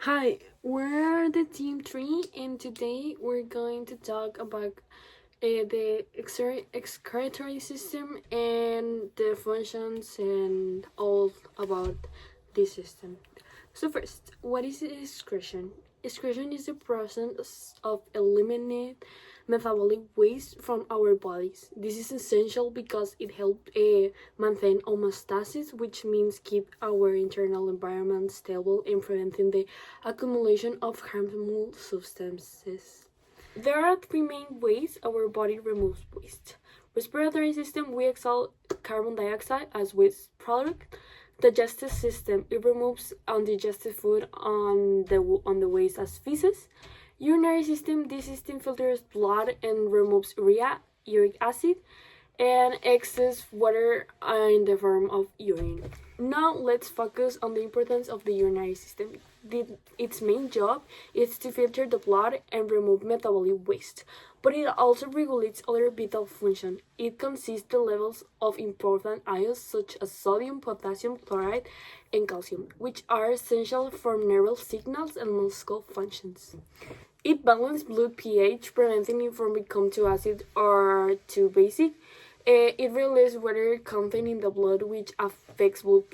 Hi, we're the team 3, and today we're going to talk about the excretory system and the functions and all about this system. So first, what is excretion? Excretion is the process of eliminating metabolic waste from our bodies. This is essential because it helps maintain homeostasis, which means keep our internal environment stable and preventing the accumulation of harmful substances. There are three main ways our body removes waste. Respiratory system, we exhale carbon dioxide as waste product. Digestive system, it removes undigested food on the waste as feces. Urinary system, this system filters blood and removes urea, uric acid, and excess water in the form of urine. Now let's focus on the importance of the urinary system. Its main job is to filter the blood and remove metabolic waste, but it also regulates other vital functions. It consists the levels of important ions such as sodium, potassium, chloride, and calcium, which are essential for nervous signals and muscle functions. It balances blood pH, preventing it from becoming too acid or too basic. It releases water content in the blood, which affects blood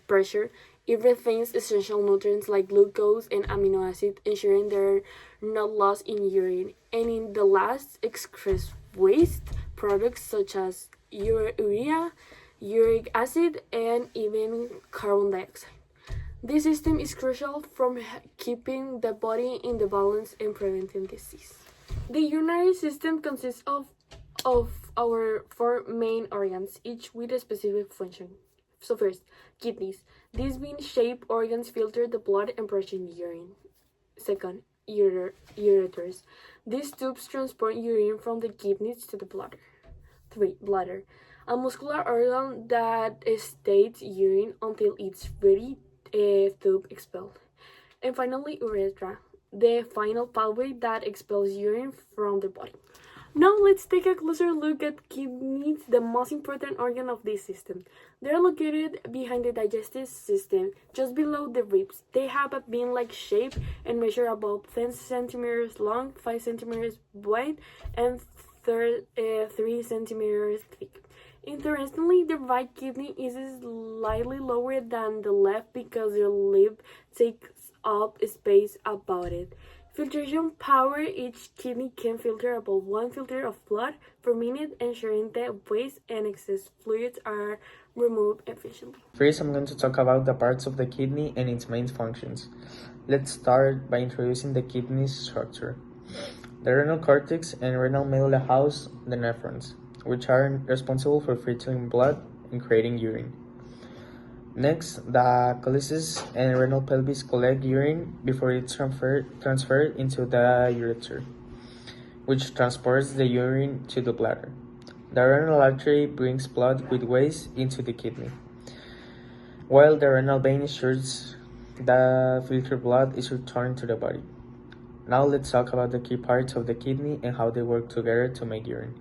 pressure. It retains essential nutrients like glucose and amino acid, ensuring they're not lost in urine. And in the last, excretes waste products such as urea, uric acid, and even carbon dioxide. This system is crucial for keeping the body in the balance and preventing disease. The urinary system consists of our four main organs, each with a specific function. So first, kidneys. These bean-shaped organs filter the blood and produce urine. Second, ureters. These tubes transport urine from the kidneys to the bladder. 3. Bladder. A muscular organ that stays urine until it's ready to expel. And finally, urethra. The final pathway that expels urine from the body. Now let's take a closer look at kidneys, the most important organ of this system. They're located behind the digestive system, just below the ribs. They have a bean-like shape and measure about 10 centimeters long, 5 centimeters wide, and 3 centimeters thick. Interestingly, the right kidney is slightly lower than the left because the lip takes up space about it. Filtration power, each kidney can filter about 1 liter of blood per minute, ensuring that waste and excess fluids are removed efficiently. First, I'm going to talk about the parts of the kidney and its main functions. Let's start by introducing the kidney's structure. The renal cortex and renal medulla house the nephrons, which are responsible for filtering blood and creating urine. Next, the cholecysts and renal pelvis collect urine before it's transferred into the ureter, which transports the urine to the bladder. The renal artery brings blood with waste into the kidney, while the renal vein ensures the filtered blood is returned to the body. Now let's talk about the key parts of the kidney and how they work together to make urine.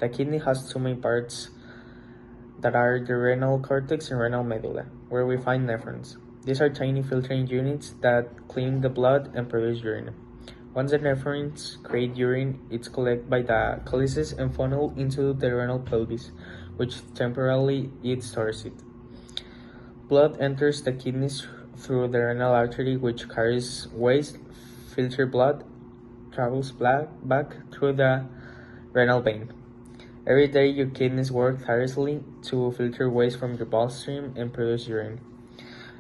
The kidney has two main parts that are the renal cortex and renal medulla, where we find nephrons. These are tiny filtering units that clean the blood and produce urine. Once the nephrons create urine, it's collected by the cholecysts and funneled into the renal pelvis, which temporarily it stores it. Blood enters the kidneys through the renal artery, which carries waste. Filtered blood travels back through the renal vein. Every day, your kidneys work tirelessly to filter waste from your bloodstream and produce urine.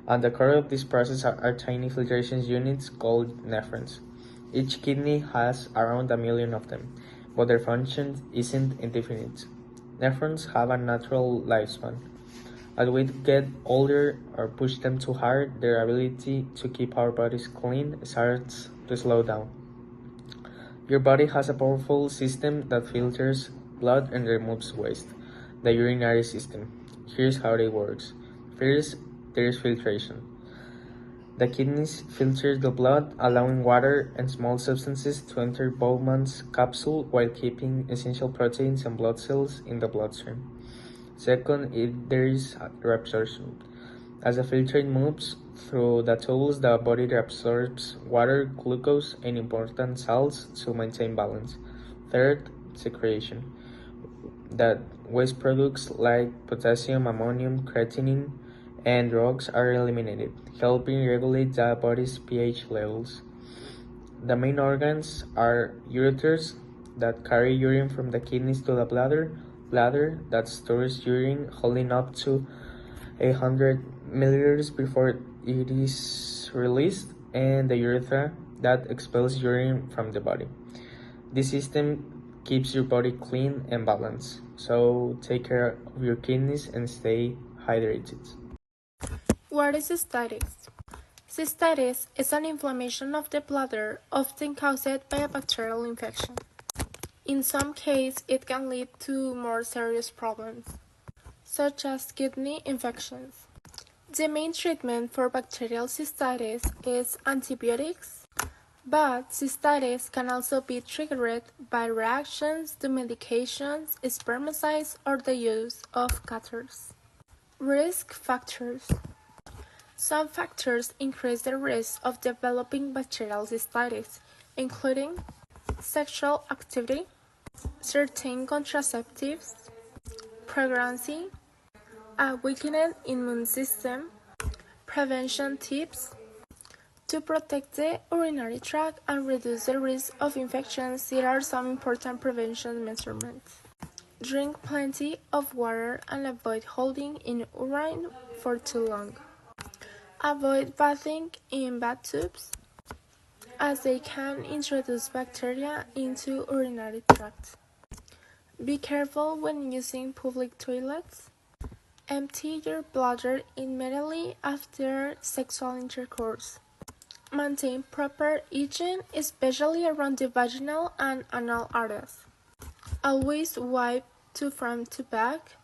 At the core of this process are tiny filtration units called nephrons. Each kidney has around 1 million of them, but their function isn't indefinite. Nephrons have a natural lifespan. As we get older or push them too hard, their ability to keep our bodies clean starts to slow down. Your body has a powerful system that filters blood and removes waste, the urinary system. Here's how it works. First, there is filtration. The kidneys filter the blood, allowing water and small substances to enter Bowman's capsule while keeping essential proteins and blood cells in the bloodstream. Second, there is reabsorption. As the filtrate moves through the tubes, the body absorbs water, glucose, and important salts to maintain balance. Third, secretion. That waste products like potassium, ammonium, creatinine, and drugs are eliminated, helping regulate the body's pH levels. The main organs are ureters that carry urine from the kidneys to the bladder that stores urine holding up to 100 milliliters before it is released, and the urethra that expels urine from the body. This system keeps your body clean and balanced. So take care of your kidneys and stay hydrated. What is cystitis? Cystitis is an inflammation of the bladder, often caused by a bacterial infection. In some cases, it can lead to more serious problems, such as kidney infections. The main treatment for bacterial cystitis is antibiotics, but cystitis can also be triggered by reactions to medications, spermicides, or the use of catheters. Risk factors. Some factors increase the risk of developing bacterial cystitis, including sexual activity, certain contraceptives, pregnancy, a weakened immune system, prevention tips. To protect the urinary tract and reduce the risk of infections, there are some important prevention measurements. Drink plenty of water and avoid holding in urine for too long. Avoid bathing in bathtubs, as they can introduce bacteria into urinary tract. Be careful when using public toilets. Empty your bladder immediately after sexual intercourse. Maintain proper hygiene, especially around the vaginal and anal areas. Always wipe to front to back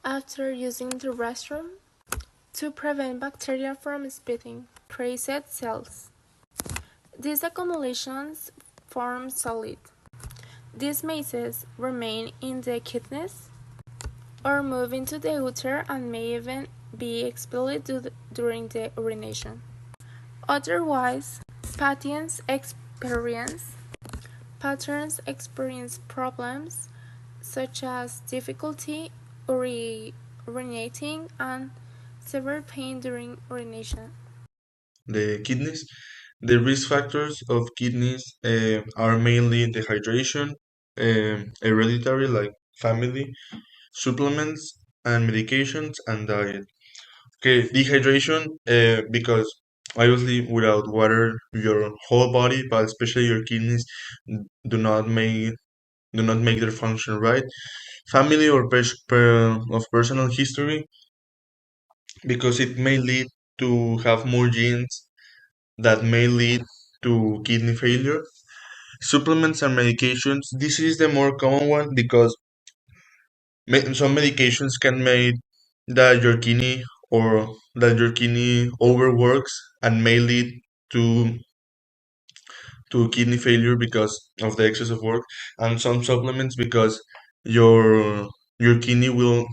after using the restroom to prevent bacteria from spreading. Crescent cells. These accumulations form solid. These masses remain in the kidneys or move into the ureter and may even be expelled during the urination. Otherwise, patrons experience problems such as difficulty urinating and severe pain during urination. The kidneys. The risk factors of kidneys are mainly dehydration, hereditary like family, supplements and medications, and diet. Okay, dehydration, because obviously without water, your whole body, but especially your kidneys, do not make their function right. Family or of personal history, because it may lead to have more genes that may lead to kidney failure. Supplements and medications. This is the more common one because some medications can make that your kidney or that your kidney overworks and may lead to kidney failure because of the excess of work, and some supplements because your kidney will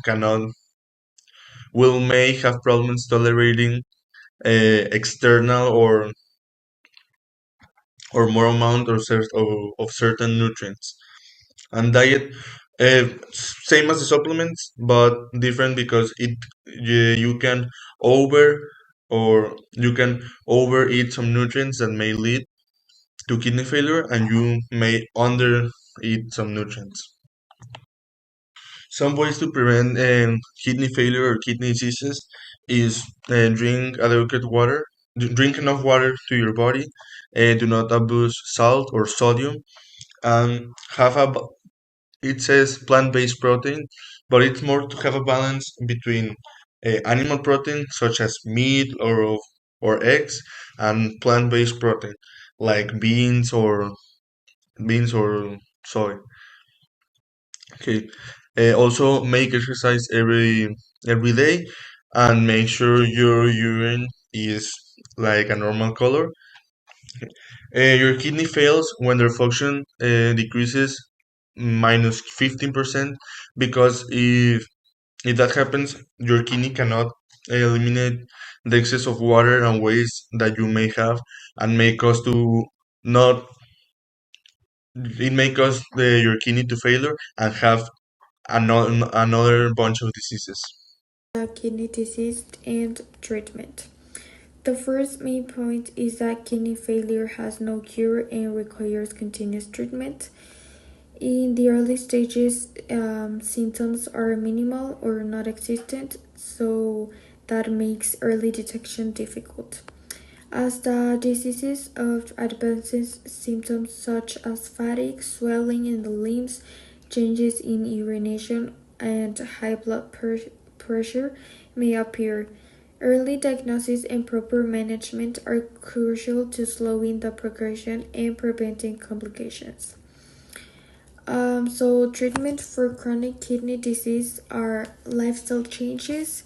may have problems tolerating external or more amount of certain nutrients. And diet, same as the supplements but different because you can over or you can overeat some nutrients that may lead to kidney failure, and you may under eat some nutrients. Some ways to prevent kidney failure or kidney diseases is drink adequate water, drink enough water to your body, do not abuse salt or sodium, and have a it says plant-based protein, but it's more to have a balance between animal protein such as meat or eggs, and plant-based protein like beans or soy. Okay. Also make exercise every day, and make sure your urine is like a normal color. Your kidney fails when their function decreases -15%, because if that happens, your kidney cannot eliminate the excess of water and waste that you may have, and may cause to not it may cause your kidney to failure and have another bunch of diseases. Kidney disease and treatment. The first main point is that kidney failure has no cure and requires continuous treatment. In the early stages, symptoms are minimal or not existent, so that makes early detection difficult. As the diseases of advances, symptoms such as fatigue, swelling in the limbs, changes in urination, and high blood pressure may appear. Early diagnosis and proper management are crucial to slowing the progression and preventing complications. So treatment for chronic kidney disease are lifestyle changes,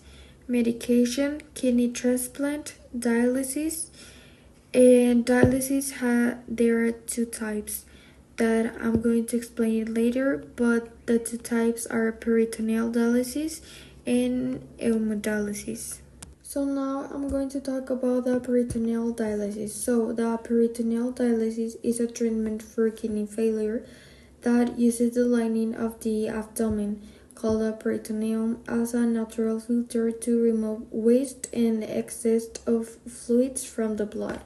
medication, kidney transplant, dialysis, and there are two types that I'm going to explain later, but the two types are peritoneal dialysis and hemodialysis. So now I'm going to talk about the peritoneal dialysis. So the peritoneal dialysis is a treatment for kidney failure that uses the lining of the abdomen, called the peritoneum, as a natural filter to remove waste and excess of fluids from the blood.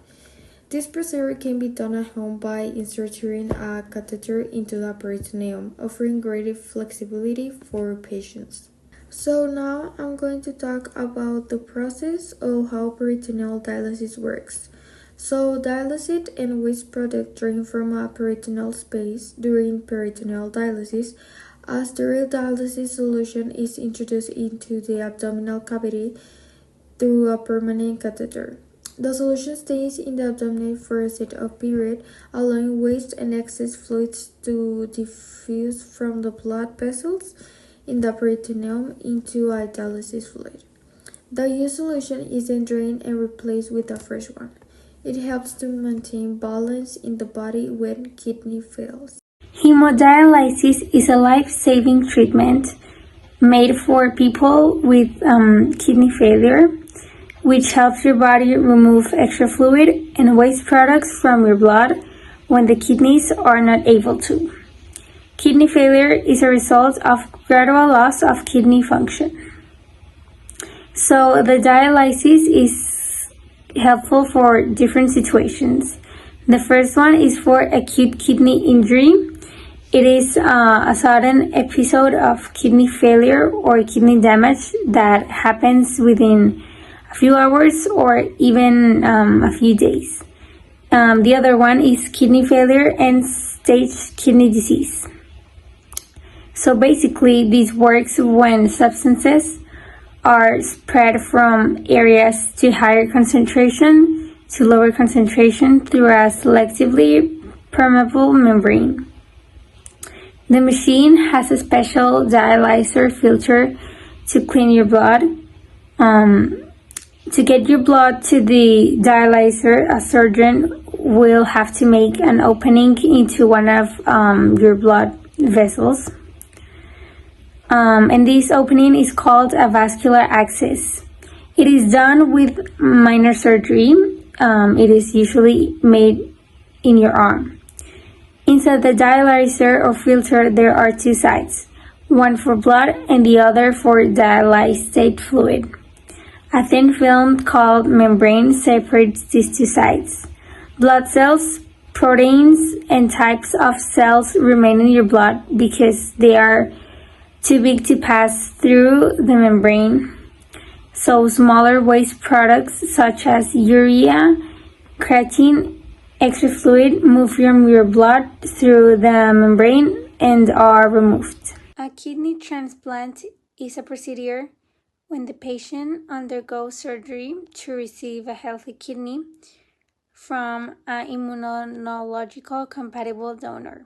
This procedure can be done at home by inserting a catheter into the peritoneum, offering greater flexibility for patients. So now I'm going to talk about the process of how peritoneal dialysis works. So dialysate and waste product drain from a peritoneal space during peritoneal dialysis. A sterile dialysis solution is introduced into the abdominal cavity through a permanent catheter. The solution stays in the abdomen for a set of period, allowing waste and excess fluids to diffuse from the blood vessels in the peritoneum into a dialysis fluid. The used solution is then drained and replaced with a fresh one. It helps to maintain balance in the body when kidney fails. Hemodialysis is a life-saving treatment made for people with kidney failure, which helps your body remove extra fluid and waste products from your blood when the kidneys are not able to. Kidney failure is a result of gradual loss of kidney function. So the dialysis is helpful for different situations. The first one is for acute kidney injury. It is a sudden episode of kidney failure or kidney damage that happens within a few hours or even a few days. The other one is kidney failure and stage kidney disease. So basically, this works when substances are spread from areas to higher concentration to lower concentration through a selectively permeable membrane. The machine has a special dialyzer filter to clean your blood. To get your blood to the dialyzer, a surgeon will have to make an opening into one of your blood vessels. And this opening is called a vascular access. It is done with minor surgery. It is usually made in your arm. Inside the dialyzer or filter, there are two sides, one for blood and the other for dialysate fluid. A thin film called membrane separates these two sides. Blood cells, proteins, and types of cells remain in your blood because they are too big to pass through the membrane. So smaller waste products such as urea, creatine, extra fluid move from your blood through the membrane and are removed. A kidney transplant is a procedure when the patient undergoes surgery to receive a healthy kidney from an immunological compatible donor.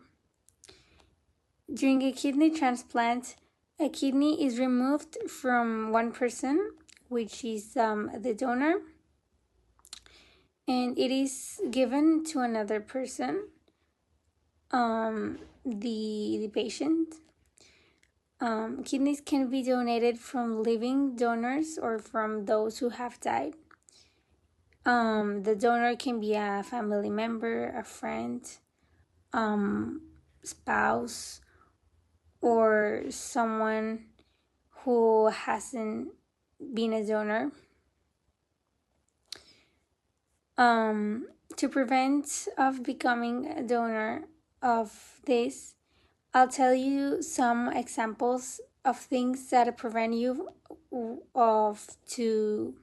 During a kidney transplant, a kidney is removed from one person, which is the donor, and it is given to another person, the patient. Kidneys can be donated from living donors or from those who have died. The donor can be a family member, a friend, spouse, or someone who hasn't been a donor. To prevent of becoming a donor of this, I'll tell you some examples of things that prevent you of to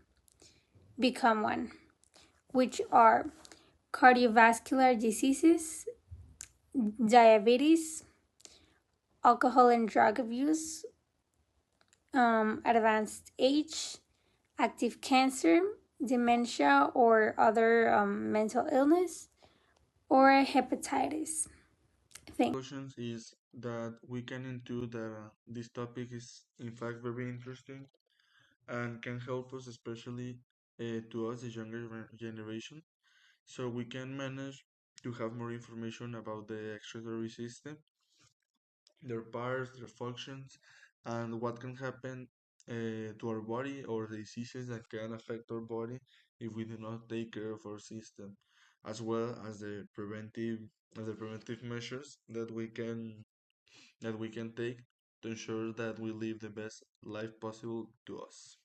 become one, which are cardiovascular diseases, diabetes, alcohol and drug abuse, advanced age, active cancer, dementia or other mental illness, or hepatitis. Thank. Conclusions is that we can intuit that this topic is in fact very interesting and can help us, especially to us, the younger generation, so we can manage to have more information about the excretory system, their parts, their functions, and what can happen to our body or the diseases that can affect our body if we do not take care of our system, as well as the preventive measures that we can take to ensure that we live the best life possible to us.